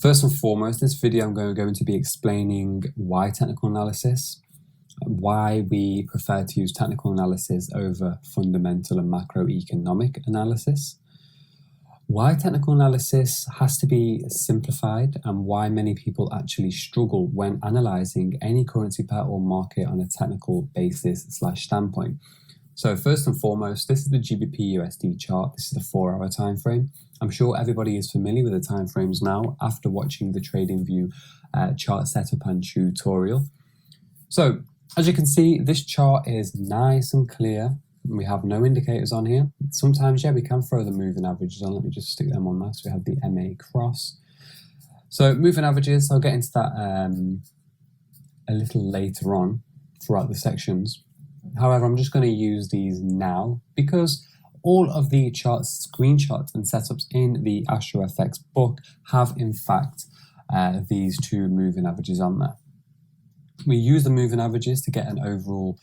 First and foremost, this video I'm going to be explaining why technical analysis, why we prefer to use technical analysis over fundamental and macroeconomic analysis, why technical analysis has to be simplified, and why many people actually struggle when analysing any currency pair or market on a technical basis/standpoint. So first and foremost, this is the GBP USD chart. This is the 4-hour time frame. I'm sure everybody is familiar with the time frames now after watching the TradingView chart setup and tutorial. So as you can see, this chart is nice and clear. We have no indicators on here. Sometimes, yeah, we can throw the moving averages on. Let me just stick them on there. So we have the MA cross. So moving averages, I'll get into that a little later on throughout the sections. However, I'm just going to use these now because all of the charts, screenshots and setups in the astrofx book have in fact these two moving averages on there. We use the moving averages to get an overall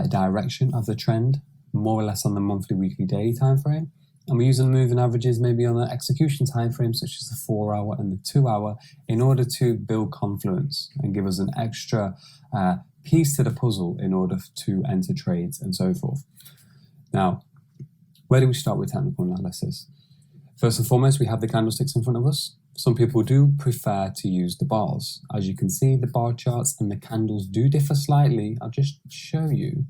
direction of the trend, more or less on the monthly, weekly, daily time frame. And we use the moving averages maybe on the execution time frame, such as the 4-hour and the 2-hour, in order to build confluence and give us an extra piece to the puzzle in order to enter trades and so forth. Now, where do we start with technical analysis? First and foremost, we have the candlesticks in front of us. Some people do prefer to use the bars. As you can see, the bar charts and the candles do differ slightly. I'll just show you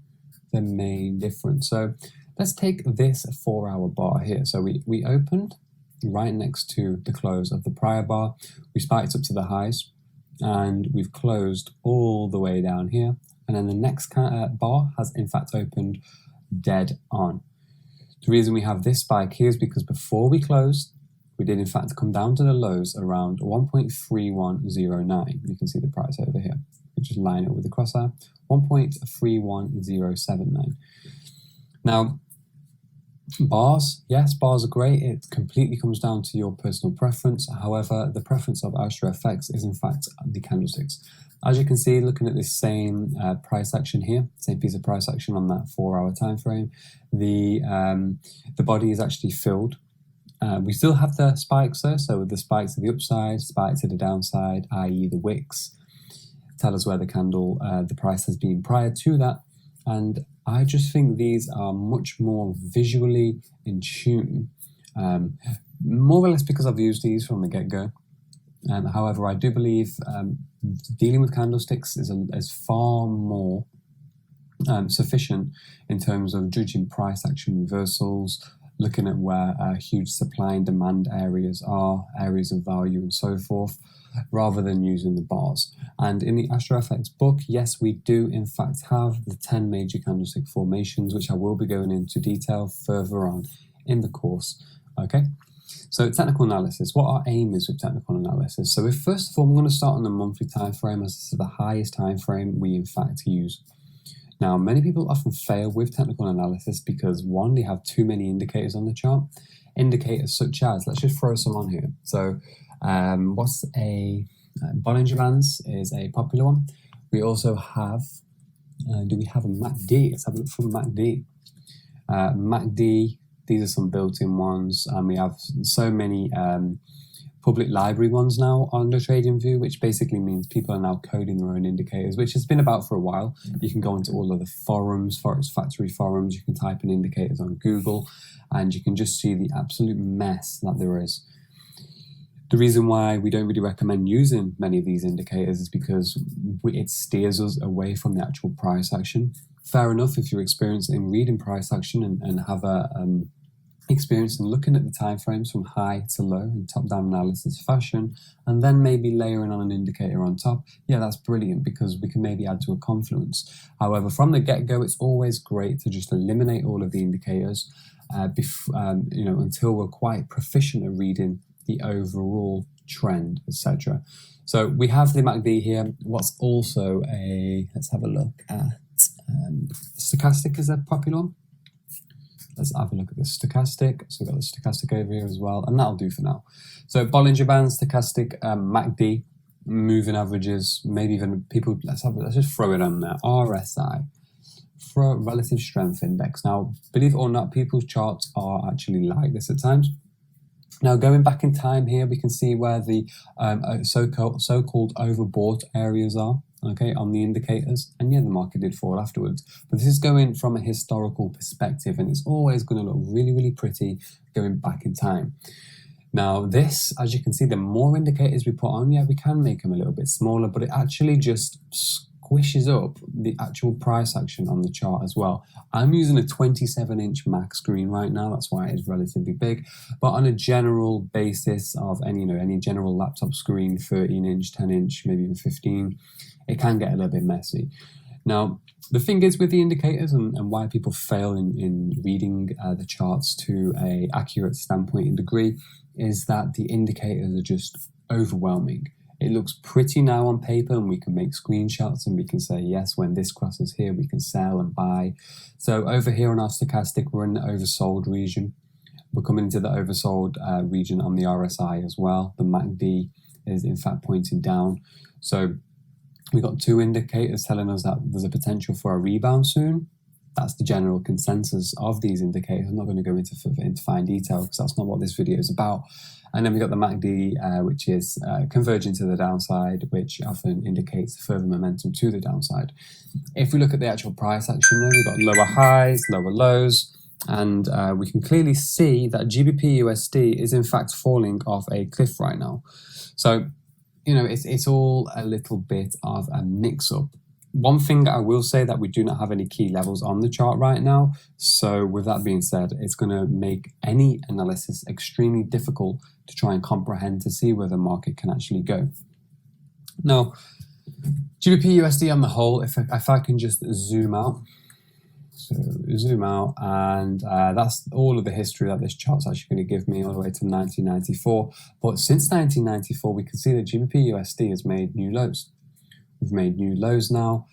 the main difference. So let's take this 4-hour bar here. So we opened right next to the close of the prior bar. We spiked up to the highs and we've closed all the way down here. And then the next bar has in fact opened dead on. The reason we have this spike here is because before we closed, we did in fact come down to the lows around 1.3109. You can see the price over here. We just line it with the crosshair, 1.31079. Now, bars, yes, bars are great. It completely comes down to your personal preference. However, the preference of astrofx is in fact the candlesticks. As you can see, looking at this same price action here, same piece of price action on that 4-hour time frame, the body is actually filled. We still have the spikes though, so with the spikes to the upside, spike to the downside, i.e. the wicks, tell us where the candle, the price has been prior to that. And I just think these are much more visually in tune, more or less because I've used these from the get-go. However, I do believe dealing with candlesticks is far more sufficient in terms of judging price action reversals, looking at where huge supply and demand areas are, areas of value and so forth, rather than using the bars. And in the astrofx book, yes, we do in fact have the 10 major candlestick formations, which I will be going into detail further on in the course. Okay, so technical analysis, what our aim is with technical analysis. So if first of all, I'm going to start on the monthly time frame, as this is the highest time frame we in fact use. Now, many people often fail with technical analysis because one, they have too many indicators on the chart. Indicators such as, let's just throw some on here. So what's a Bollinger Bands is a popular one. We also have, do we have a MACD? Let's have a look for MACD. MACD, these are some built-in ones. And we have so many public library ones now on the TradingView, which basically means people are now coding their own indicators, which has been about for a while. You can go into all of the forums, Forex Factory forums, you can type in indicators on Google, and you can just see the absolute mess that there is. The reason why we don't really recommend using many of these indicators is because it steers us away from the actual price action. Fair enough if you're experienced in reading price action and have a experience in looking at the time frames from high to low in top-down analysis fashion, and then maybe layering on an indicator on top, yeah, that's brilliant because we can maybe add to a confluence. However, from the get-go, it's always great to just eliminate all of the indicators until we're quite proficient at reading the overall trend, etc. So we have the MACD here. What's also let's have a look at stochastic is a popular one. Let's have a look at the stochastic. So we've got the stochastic over here as well, and that'll do for now. So Bollinger Bands, stochastic, MACD, moving averages, maybe even people, let's just throw it on there. RSI, for relative strength index. Now, believe it or not, people's charts are actually like this at times. Now, going back in time here, we can see where the so-called overbought areas are, okay, on the indicators. And yeah, the market did fall afterwards. But this is going from a historical perspective, and it's always going to look really, really pretty going back in time. Now, this, as you can see, the more indicators we put on, yeah, we can make them a little bit smaller, but it actually just squishes up the actual price action on the chart as well. I'm using a 27-inch Mac screen right now, that's why it is relatively big, but on a general basis of any general laptop screen, 13-inch, 10-inch, maybe even 15, it can get a little bit messy. Now, the thing is with the indicators and why people fail in reading the charts to an accurate standpoint and degree is that the indicators are just overwhelming. It looks pretty now on paper, and we can make screenshots and we can say, yes, when this crosses here, we can sell and buy. So over here on our stochastic, we're in the oversold region. We're coming into the oversold region on the RSI as well. The MACD is in fact pointing down. So we've got two indicators telling us that there's a potential for a rebound soon. That's the general consensus of these indicators. I'm not going to go into fine detail because that's not what this video is about. And then we've got the MACD, which is converging to the downside, which often indicates further momentum to the downside. If we look at the actual price action, we've got lower highs, lower lows, and we can clearly see that GBP USD is in fact falling off a cliff right now. So, it's all a little bit of a mix-up. One thing I will say that we do not have any key levels on the chart right now. So with that being said, it's going to make any analysis extremely difficult to try and comprehend to see where the market can actually go. Now, GBP USD on the whole, if I can just zoom out. So zoom out, and that's all of the history that this chart's actually going to give me all the way to 1994. But since 1994, we can see that GBP USD has made new lows. We've made new lows now.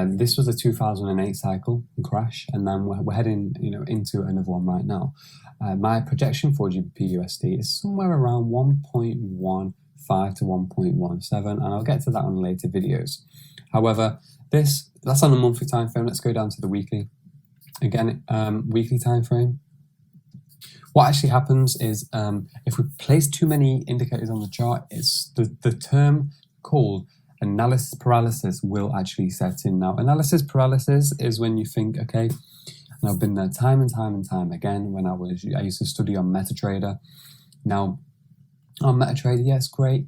This was a 2008 cycle crash, and then we're heading, into another one right now. My projection for GBP USD is somewhere around 1.15 to 1.17, and I'll get to that on later videos. However, that's on a monthly time frame. Let's go down to the weekly. Again, weekly time frame. What actually happens is if we place too many indicators on the chart, it's the term called analysis paralysis will actually set in. Now, analysis paralysis is when you think, okay, and I've been there time and time again when I used to study on MetaTrader. Now, on MetaTrader, yes, great.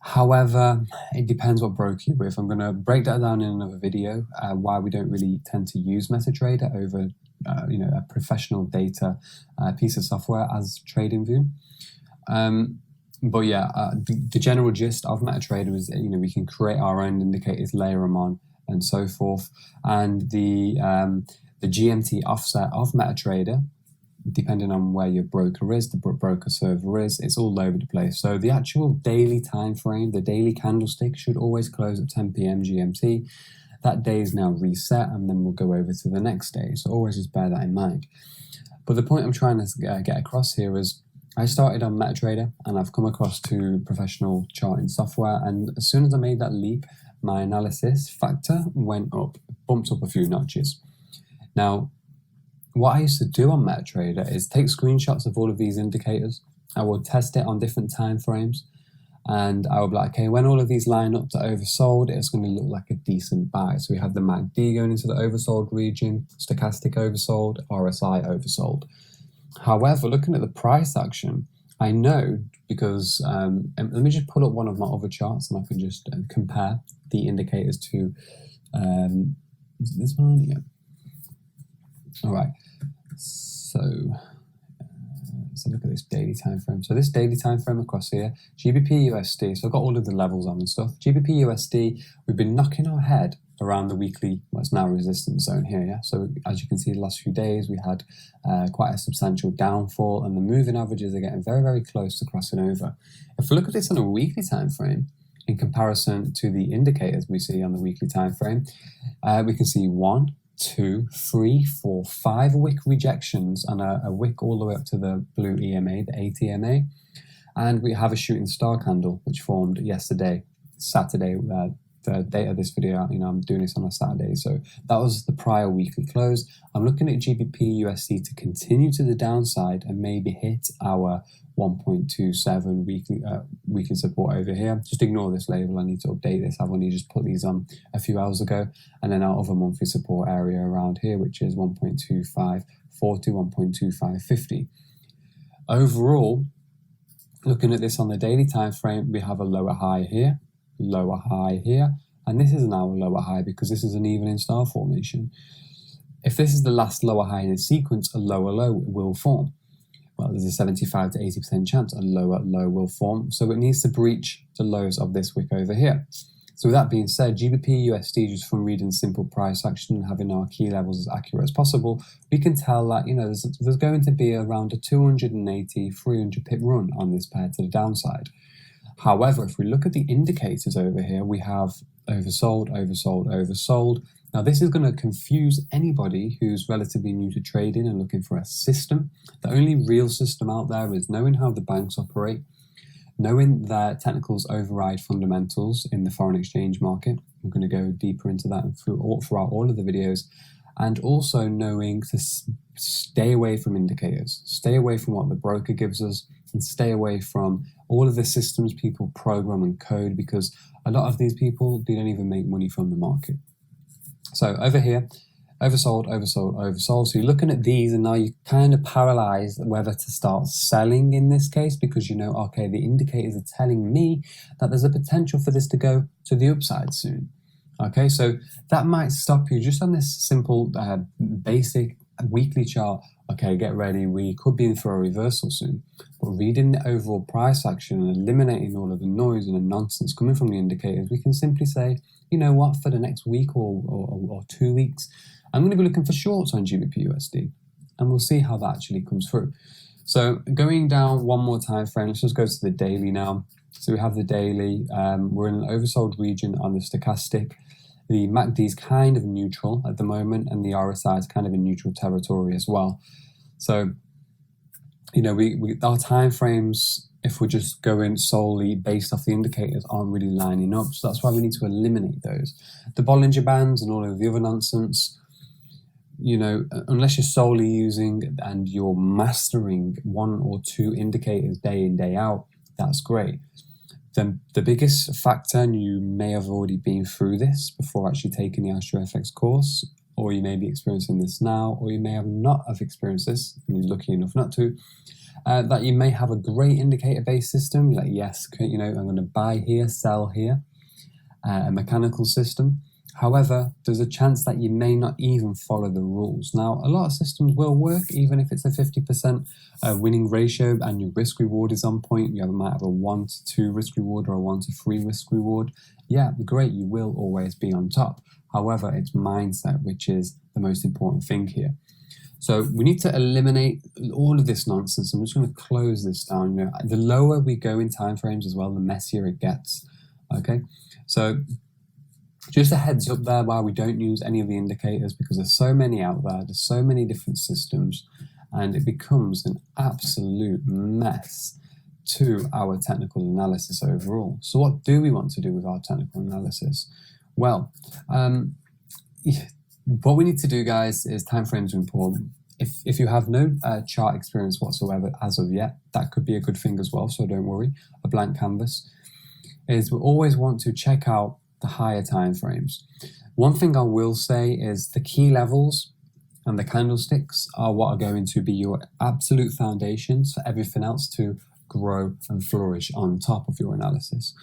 However, it depends what broker you're with. I'm going to break that down in another video, why we don't really tend to use MetaTrader over, a professional data piece of software as TradingView. But yeah, the general gist of MetaTrader is, we can create our own indicators, layer them on, and so forth. And the GMT offset of MetaTrader, depending on where your broker is, the broker server is, it's all over the place. So the actual daily time frame, the daily candlestick should always close at 10 p.m. GMT. That day is now reset, and then we'll go over to the next day. So always just bear that in mind. But the point I'm trying to get across here is, I started on MetaTrader and I've come across to professional charting software, and as soon as I made that leap, my analysis factor went up, bumped up a few notches. Now, what I used to do on MetaTrader is take screenshots of all of these indicators. I would test it on different time frames, and I would be like, okay, when all of these line up to oversold, it's going to look like a decent buy. So we have the MACD going into the oversold region, stochastic oversold, RSI oversold. However, looking at the price action, I know because, let me just pull up one of my other charts and I can just compare the indicators to, is it this one? Yeah. All right. So look at this daily time frame. So this daily time frame across here, GBP USD. So I've got all of the levels on and stuff. GBP USD, we've been knocking our head around the weekly, what's now resistance zone here, yeah? So as you can see, the last few days we had quite a substantial downfall, and the moving averages are getting very, very close to crossing over. If we look at this on a weekly time frame, in comparison to the indicators we see on the weekly time frame, we can see 1, 2, 3, 4, 5 wick rejections and a wick all the way up to the blue EMA, the ATMA, and we have a shooting star candle which formed yesterday, Saturday, the date of this video, I'm doing this on a Saturday, so that was the prior weekly close. I'm looking at GBP USD to continue to the downside and maybe hit our 1.27 weekly support over here. Just ignore this label, I need to update this. I've only just put these on a few hours ago. And then our other monthly support area around here, which is 1.2540, 1.2550. Overall, looking at this on the daily time frame, we have a lower high here, and this is now a lower high because this is an evening star formation. If this is the last lower high in a sequence, a lower low will form. Well, there's a 75 to 80% chance a lower low will form, so it needs to breach the lows of this wick over here. So with that being said, GBP USD, just from reading simple price action and having our key levels as accurate as possible, we can tell that there's going to be around a 280, 300 pip run on this pair to the downside. However, if we look at the indicators over here, we have oversold, oversold, oversold. Now this is going to confuse anybody who's relatively new to trading and looking for a system. The only real system out there is knowing how the banks operate, knowing that technicals override fundamentals in the foreign exchange market. I'm going to go deeper into that throughout all of the videos, and also knowing to stay away from indicators, stay away from what the broker gives us, and stay away from all of the systems people program and code, because a lot of these people, they don't even make money from the market. So over here, oversold, oversold, oversold. So you're looking at these and now you're kind of paralyzed whether to start selling in this case, because okay, the indicators are telling me that there's a potential for this to go to the upside soon. Okay, so that might stop you just on this simple basic weekly chart. Okay, get ready, we could be in for a reversal soon. But reading the overall price action and eliminating all of the noise and the nonsense coming from the indicators, we can simply say, you know what, for the next week or 2 weeks, I'm going to be looking for shorts on GBP USD, and we'll see how that actually comes through. So going down one more time frame, let's just go to the daily now. So we have the daily, we're in an oversold region on the stochastic. The MACD is kind of neutral at the moment, and the RSI is kind of in neutral territory as well. So, our time frames, if we're just going solely based off the indicators, aren't really lining up. So that's why we need to eliminate those. The Bollinger Bands and all of the other nonsense, unless you're solely using and you're mastering 1 or 2 indicators day in, day out, that's great. Then the biggest factor, and you may have already been through this before actually taking the astrofx course, or you may be experiencing this now, or you may have not have experienced this, and you're lucky enough not to, that you may have a great indicator-based system. You're like, yes, I'm going to buy here, sell here, a mechanical system. However, there's a chance that you may not even follow the rules. Now, a lot of systems will work, even if it's a 50% winning ratio and your risk reward is on point. You might have a 1 to 2 risk reward or a 1 to 3 risk reward. Yeah, great, you will always be on top. However, it's mindset, which is the most important thing here. So we need to eliminate all of this nonsense. I'm just going to close this down. The lower we go in time frames as well, the messier it gets. Okay, so just a heads up there why we don't use any of the indicators, because there's so many out there, there's so many different systems, and it becomes an absolute mess to our technical analysis overall. So what do we want to do with our technical analysis? Well, what we need to do, guys, is time frames are important. If you have no chart experience whatsoever as of yet, that could be a good thing as well, so don't worry. A blank canvas is we always want to check out the higher time frames. One thing I will say is the key levels and the candlesticks are what are going to be your absolute foundations for everything else to grow and flourish on top of your analysis.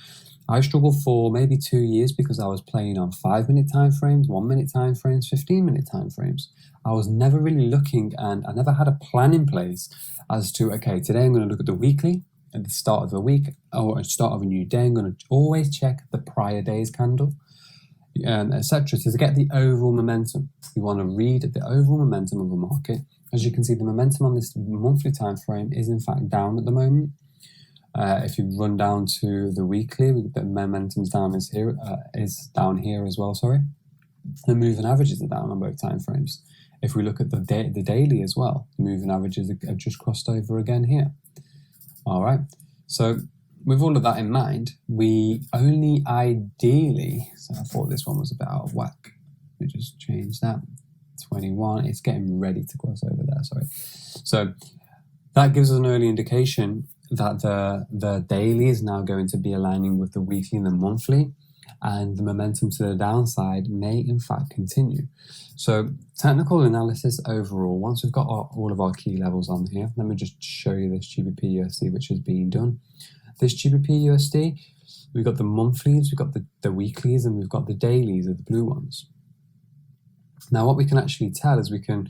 I struggled for maybe 2 years because I was playing on 5-minute time frames, 1-minute time frames, 15-minute time frames. I was never really looking, and I never had a plan in place as to, okay, today I'm going to look at the weekly at the start of the week or at the start of a new day. I'm going to always check the prior day's candle, etc. So to get the overall momentum, you want to read the overall momentum of the market. As you can see, the momentum on this monthly time frame is in fact down at the moment. If you run down to the weekly, the momentum's down is down here as well. Sorry, the moving averages are down on both time frames. If we look at the daily as well, the moving averages have just crossed over again here. All right, so with all of that in mind, we only ideally, so I thought this one was a bit out of whack. We just change that. 21, it's getting ready to cross over there, sorry. So that gives us an early indication that the daily is now going to be aligning with the weekly and the monthly, and the momentum to the downside may in fact continue. So technical analysis overall, once we've got all of our key levels on here, let me just show you this GBP USD which is being done. This GBP USD, we've got the monthlies, we've got the weeklies, and we've got the dailies of the blue ones. Now what we can actually tell is we can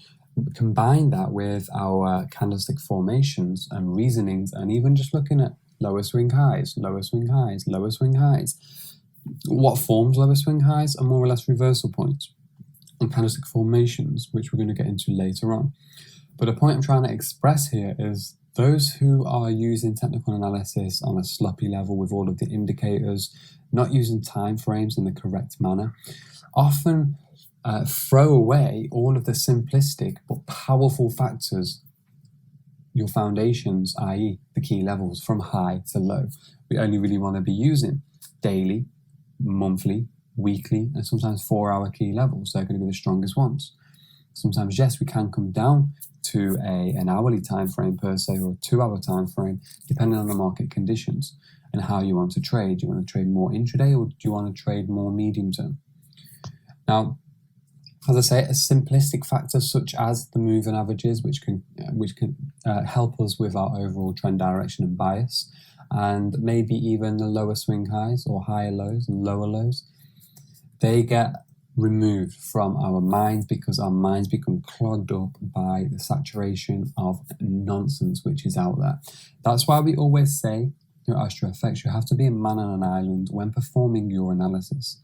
combine that with our candlestick formations and reasonings, and even just looking at lower swing highs, lower swing highs, lower swing highs. What forms lower swing highs are more or less reversal points and candlestick formations, which we're going to get into later on. But the point I'm trying to express here is those who are using technical analysis on a sloppy level with all of the indicators, not using time frames in the correct manner, often throw away all of the simplistic but powerful factors, your foundations, i.e. the key levels from high to low. We only really want to be using daily, monthly, weekly, and sometimes 4-hour key levels. They're going to be the strongest ones. Sometimes, yes, we can come down to an hourly time frame per se, or a 2-hour time frame, depending on the market conditions and how you want to trade. Do you want to trade more intraday, or do you want to trade more medium term? Now, as I say, a simplistic factor such as the moving averages, which can help us with our overall trend direction and bias, and maybe even the lower swing highs or higher lows and lower lows, they get removed from our minds because our minds become clogged up by the saturation of nonsense which is out there. That's why we always say, astrofx, you have to be a man on an island when performing your analysis.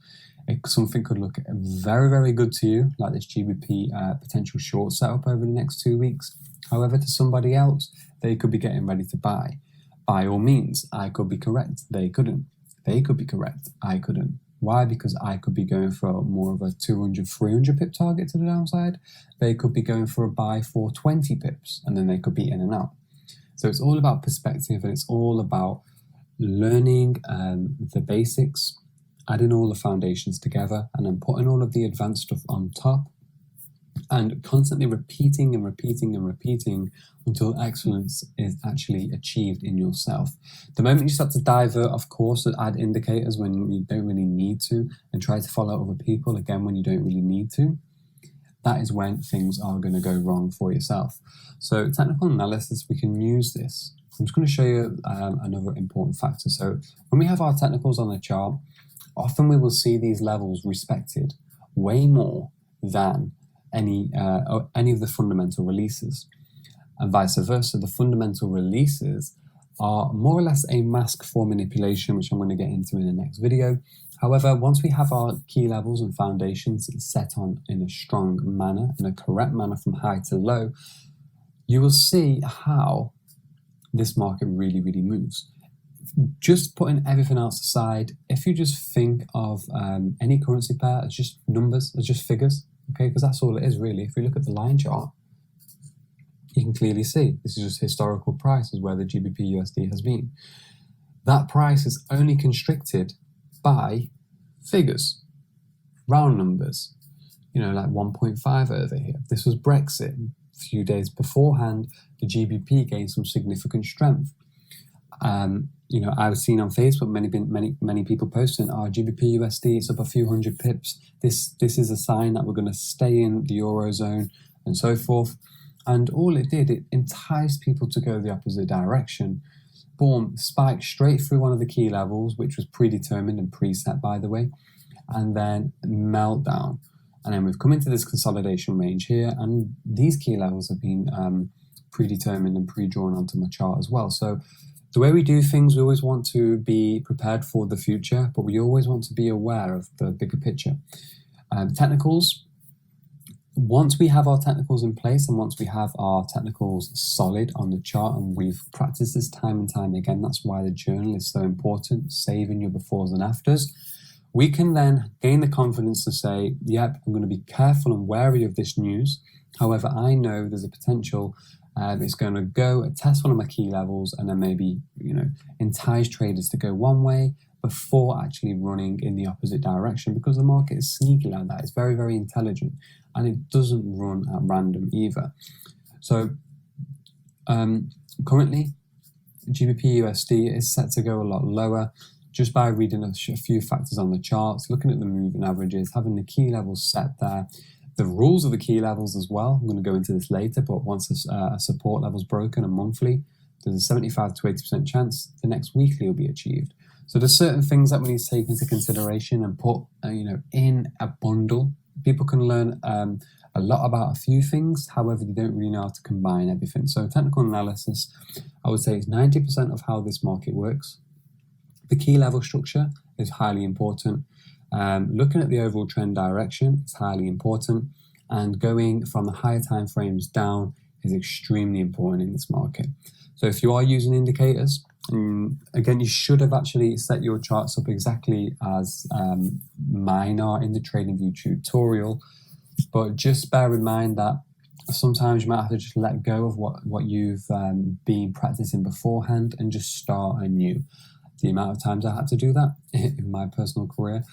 Something could look very, very good to you, like this GBP potential short setup over the next 2 weeks. However, to somebody else, they could be getting ready to buy. By all means, I could be correct. They couldn't. They could be correct. I couldn't. Why? Because I could be going for more of a 200, 300 pip target to the downside. They could be going for a buy for 20 pips, and then they could be in and out. So it's all about perspective, and it's all about learning the basics, adding all the foundations together, and then putting all of the advanced stuff on top, and constantly repeating and repeating and repeating until excellence is actually achieved in yourself. The moment you start to divert, of course, and add indicators when you don't really need to, and try to follow other people again when you don't really need to, that is when things are going to go wrong for yourself. So technical analysis, we can use this. I'm just going to show you another important factor. So when we have our technicals on the chart, often we will see these levels respected way more than any of the fundamental releases, and vice versa. The fundamental releases are more or less a mask for manipulation, which I'm going to get into in the next video. However, once we have our key levels and foundations set on in a strong manner, in a correct manner from high to low, you will see how this market really, really moves. Just putting everything else aside, if you just think of any currency pair as just numbers, as just figures, okay, because that's all it is really. If we look at the line chart, you can clearly see this is just historical prices where the GBP USD has been. That price is only constricted by figures, round numbers, like 1.5 over here. This was Brexit. A few days beforehand, the GBP gained some significant strength. I've seen on Facebook many people posting, GBP USD, it's up a few hundred pips. This is a sign that we're going to stay in the Eurozone and so forth. And all it did, it enticed people to go the opposite direction. Boom, spiked straight through one of the key levels, which was predetermined and preset, by the way, and then meltdown. And then we've come into this consolidation range here, and these key levels have been predetermined and pre-drawn onto my chart as well. So the way we do things, we always want to be prepared for the future, but we always want to be aware of the bigger picture. Technicals, once we have our technicals in place and once we have our technicals solid on the chart, and we've practiced this time and time again, that's why the journal is so important, saving your befores and afters, we can then gain the confidence to say, yep, I'm going to be careful and wary of this news. However, I know there's a potential It's going to go test one of my key levels and then maybe, entice traders to go one way before actually running in the opposite direction, because the market is sneaky like that. It's very, very intelligent, and it doesn't run at random either. So currently, GBP USD is set to go a lot lower just by reading a few factors on the charts, looking at the moving averages, having the key levels set there, the rules of the key levels as well. I'm going to go into this later, but once a support level is broken, a monthly, there's a 75 to 80% chance the next weekly will be achieved. So there's certain things that we need to take into consideration and put, in a bundle. People can learn a lot about a few things, however, they don't really know how to combine everything. So technical analysis, I would say, is 90% of how this market works. The key level structure is highly important. Looking at the overall trend direction is highly important, and going from the higher time frames down is extremely important in this market. So if you are using indicators, again, you should have actually set your charts up exactly as mine are in the TradingView tutorial, but just bear in mind that sometimes you might have to just let go of what you've been practicing beforehand and just start anew. The amount of times I had to do that in my personal career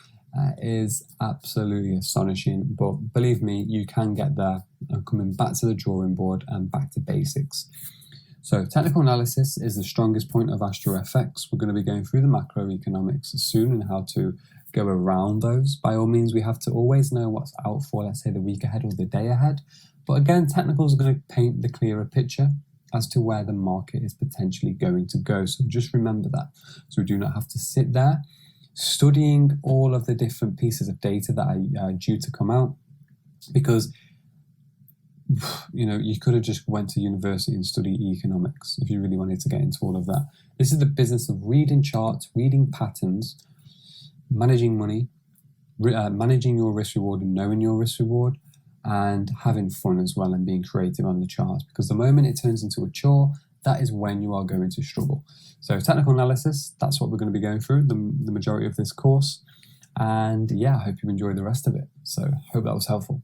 is absolutely astonishing, but believe me, you can get there, coming back to the drawing board and back to basics. So technical analysis is the strongest point of astrofx. We're going to be going through the macroeconomics soon and how to go around those. By all means, we have to always know what's out for, let's say, the week ahead or the day ahead. But again, technicals are going to paint the clearer picture as to where the market is potentially going to go. So just remember that. So we do not have to sit there studying all of the different pieces of data that are due to come out, because you could have just went to university and studied economics if you really wanted to get into all of that. This is the business of reading charts, reading patterns, managing money, managing your risk reward and knowing your risk reward, and having fun as well and being creative on the charts, because the moment it turns into a chore, that is when you are going to struggle. So technical analysis, that's what we're going to be going through the majority of this course. And yeah, I hope you enjoy the rest of it. So hope that was helpful.